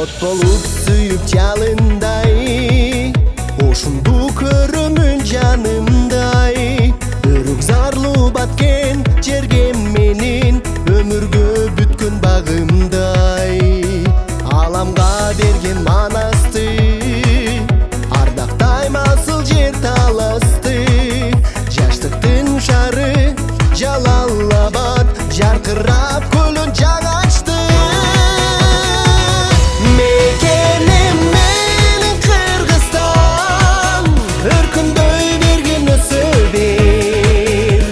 от болуп сүйүп жалындай, ошондо көрөмүн жанымдай. Өрүк зарлуу баткен жерге менин, өмүргө бүткөн багымдай. Аламга берген манасты, ардактайм асыл жер таласты. Жаштыктын шары Жалал-Абад, жаркырап көлөн жаңа ачты. Мекеним менин Кыргызстан, өркүндөй берген өсөбүр.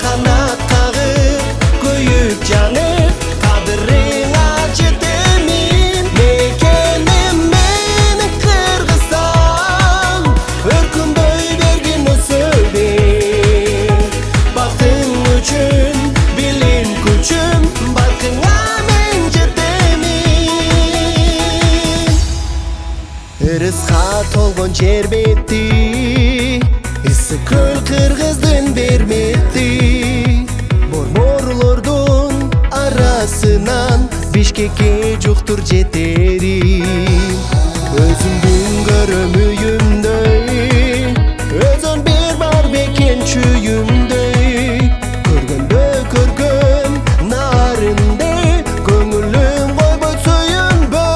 Канат кагып көйүп жанып, кадырыңа жетемин. Мекеним менин Кыргызстан, өркүндөй берген өсөбүр. Бактың үчүн, билим күчүм, баркыңа мен жетемин. Ырыска толгон жер бети, ысык көл кыргыздын бермети. Борборлордун арасынан Бишкекке жуктур жетери. Өзүмдүн көрөм үйүмдөй, өзүн бир бар бекен чүйүмдөй. Көргөндө көргөм нарындай, көңүлүм койбойт сүйүнбөй.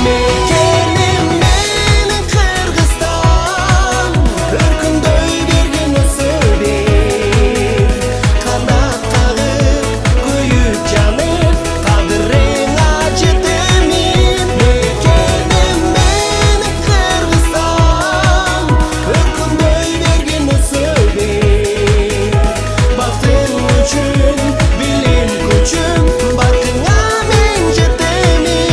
Мекеним менин Кыргызстан, өркүндөй берген өсөбүр. Канат кагып көйүп жанып, кадырыңа жетемин. Мекеним менин Кыргызстан, өркүндөй берген өсөбүр. Бактың үчүн, билим күчүм, баркыңа мен жетемин.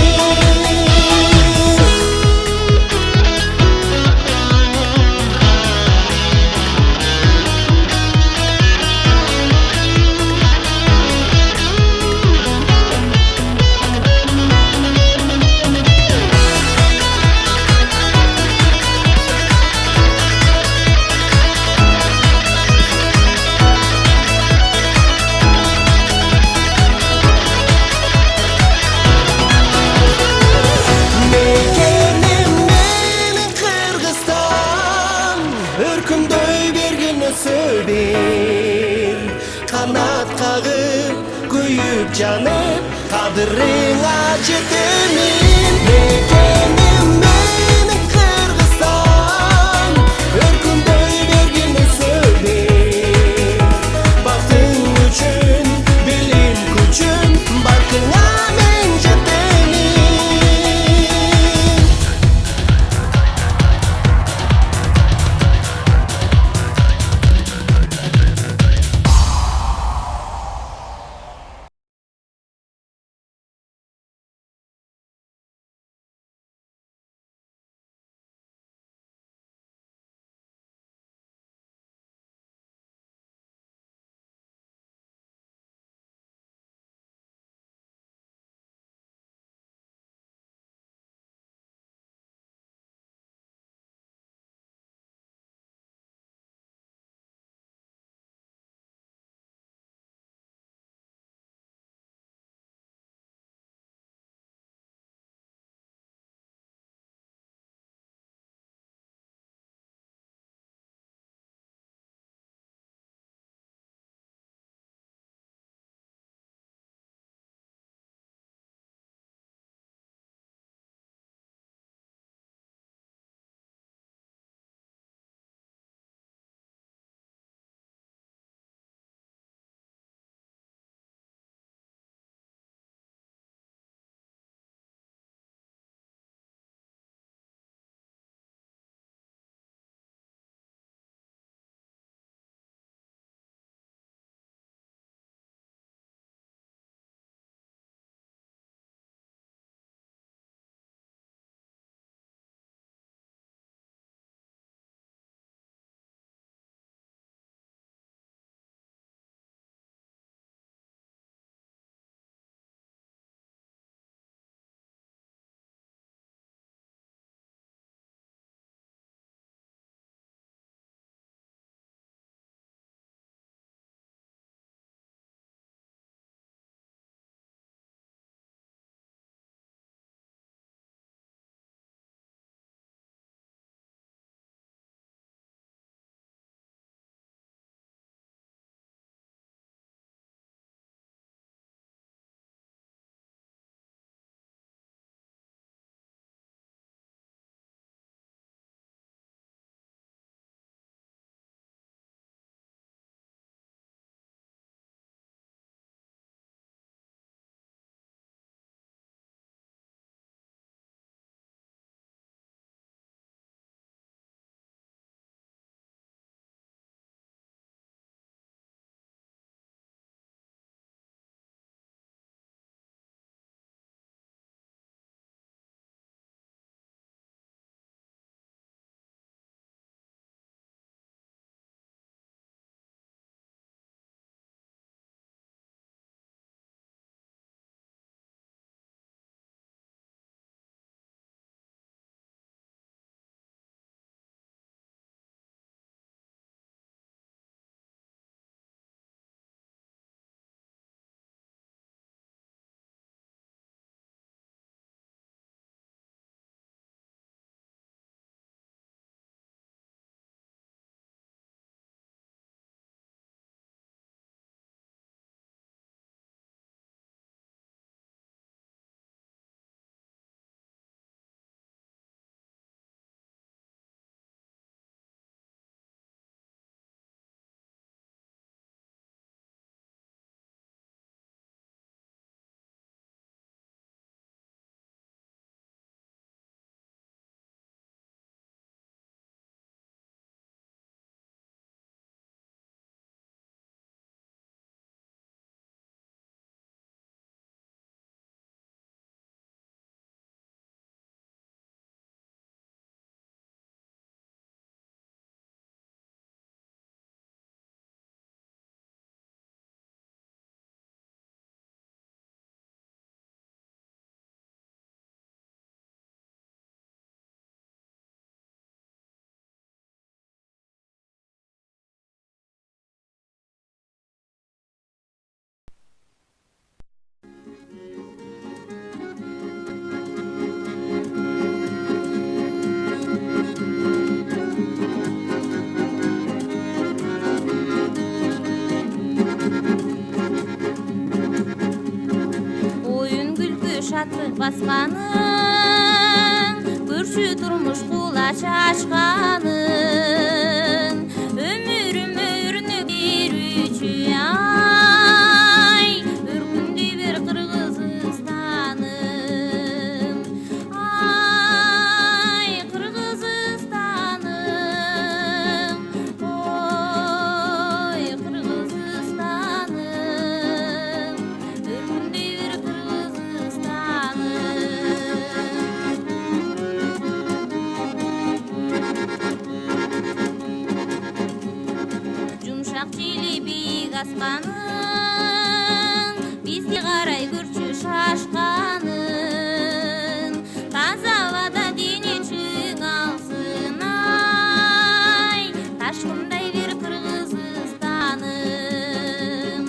Мекеним менин Кыргызстан, өркүндөй берген өсөбүр. Канат кагып көйүп жанып, кадырыңа жетемин. Мекеним менин Кыргызстан, өркүндөй берген өсөбүр. Бактың үчүн, билим күчүм, баркыңа мен жетемин. шаттык басканың, көрші турмуш кулач ачканың, өмүрүм өрүнү берүүчү ай, өркүндөй бир Кыргызстаным, ай Кыргызстаным, ой Кыргызстаным, өркүндөй бир Кыргызстаным. Жумшак бийлик асканын, бизге карай көрчү шашканын, таза абада дене чыңалсын ай, ташкындай бир Кыргызстаным,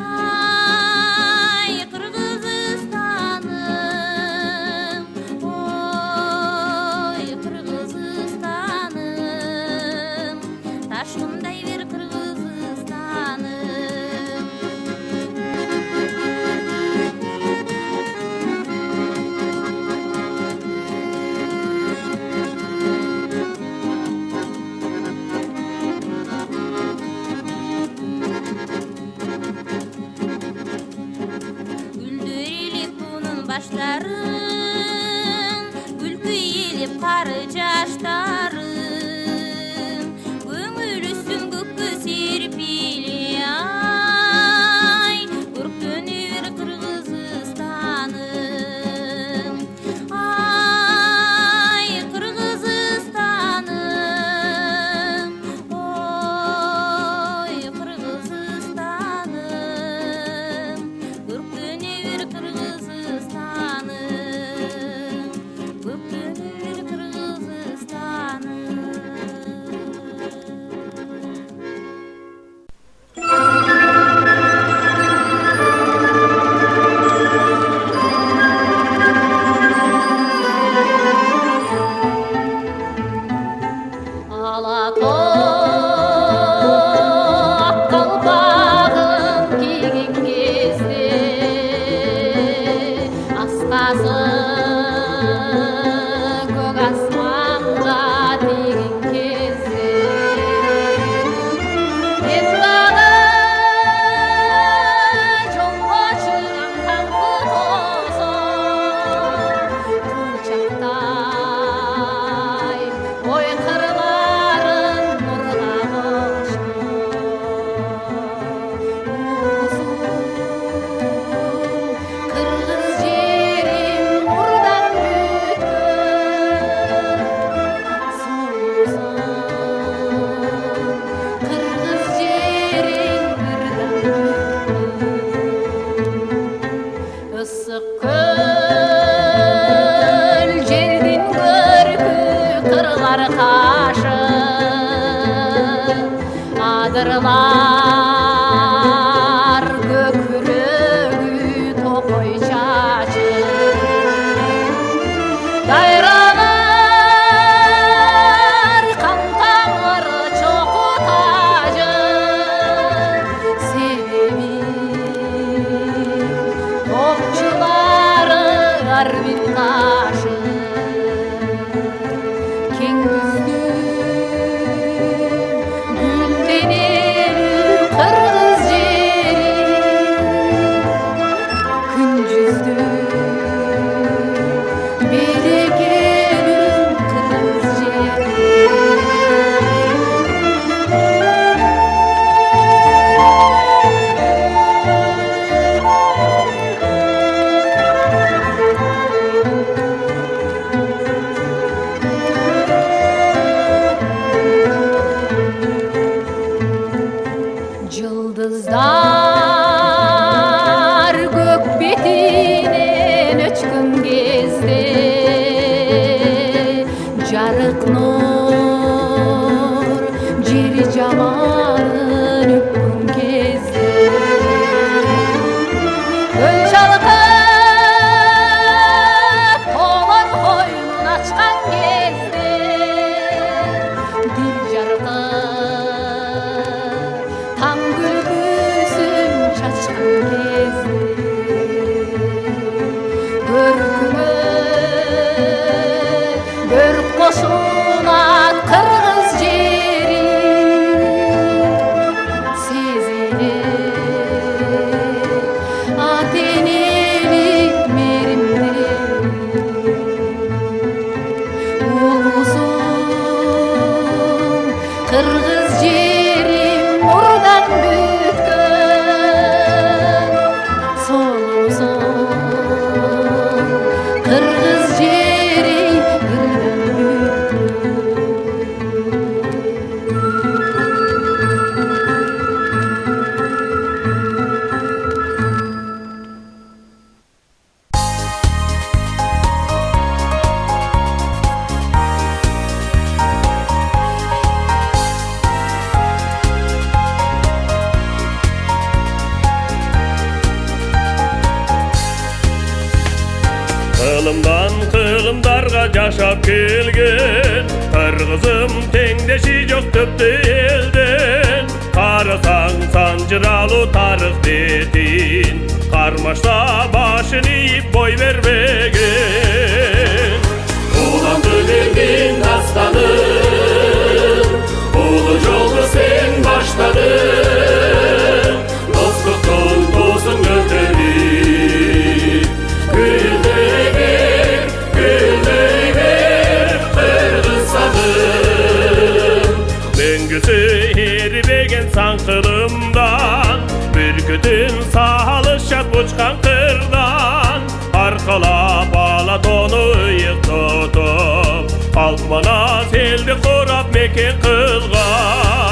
ай Кыргызстаным, ой Кыргызстаным, ташкындай бир баштарым, күлкү елеп кары жаштарым, көңүлүсүм көккө серпили ай, көрктөнүр Кыргызстаным, ай Кыргызстаным, ой Кыргызстаным, көрктөнүр адырлар көкүрөгү топой чачы, дайралар кан тамыры чоку тажы, себеби топчулары арбитражы, кең күздү гүлденер Kılımdan kılımdarga yaşap kelgen Kırgızım tengdeşi yok töptü elden Karasan sancıralı tarık detin Karmaşta başını ip boy vermegen Ulandı verdin hastanı Ulu yolu sen başladın Dostluktun tosun götürür Güldey ver Kırgızsanım Mengüsü heribegen sankılımdan Bürkütün sağalışat uçkan kırdan Arkala bağla donu yık tutup Almana seldi kurap meken kılgan